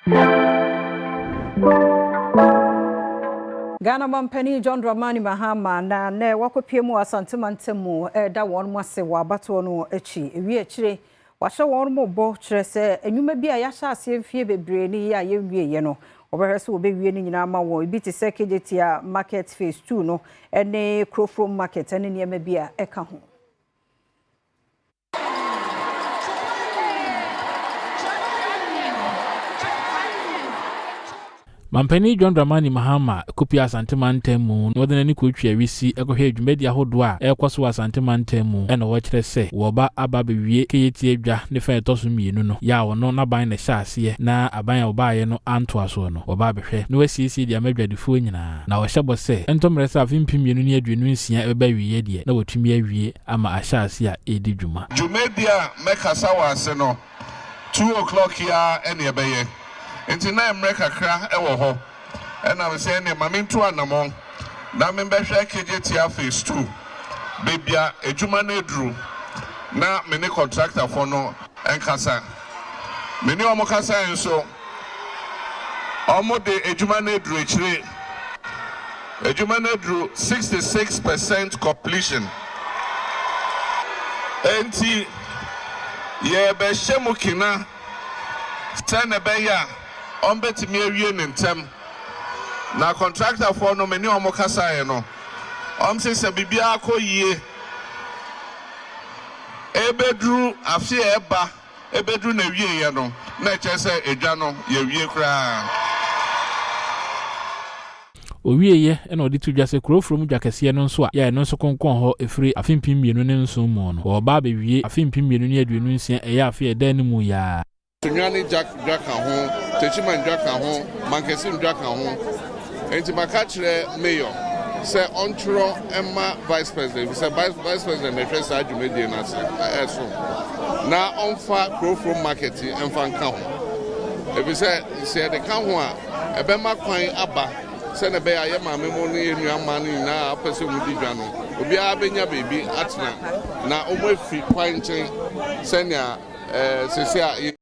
Ghana Mampani John Dramani Mahama na ne wakopie asante mantemu da won mo ase wa bato no echi ewi echire wahye won mo bo kire se enwuma bi a ya hye ase mfie bebre ni ya ye wie ye no obehwe se obewie ni nyina ma won bi ti se kejetia market phase 2 no ene crofrom market ene niema bi a eka ho. Mampani John Dramani Mahama kopi asante mantemu no de ni ko twa wisi ekohwe adwumadi ahodo a ekoso asante mantemu ena wo kire se wo ba aba bewie keyeti adwa ne fa etoso mienu no ya wo no na ban na hyase na aban ya obaaye no anto aso no wo ba behwe no wasisi dia madwadifo nyina na wo hyebo se entomre sa afimpi mienu ni adwenu nsia eba wiye de na wotumi awie ama ahyase a edi dwuma dwumadi a mekasa wase no 2 o'clock ya ene ebeye Enti na emre kakra ewo ho ena we say ne mamintu anamon na membehwe kejetia phase 2 bebia ejuma na edru na mene contractor for no enkasa mene omo kasa enso omo de ejuma na edru echire ejuma na edru 66% completion enti ye be shemukina tene beya ombetimi awie nentem na contractor for no many omo kasa no omse se bibia akoyie ebedru afie eba ebedru na wie ye no na chese edwa no ye wie kra owieye ena odi tudwa se krofrom dwakese no nso a ya no nso konkon ho efiri afimpim mienu ne nso mu no wo ba be wie afimpim mienu ne aduenu nsia eya afie dan ni mu ya Tunyani Jaka home, Techiman Jaka home, Mankesim Jaka home, and to Makachre Mayor, say Ontro Emma Vice President, say Vice President, the first Ajumedi and Aso. Now on far grow from marketing and fan count. If you say the count, a Bema coin Abba, send a bear, Yama Memoni, and your money now, person with the Jano. Ubi Abenya baby, Atna. Now, almost free pointing, Senya, Cecia.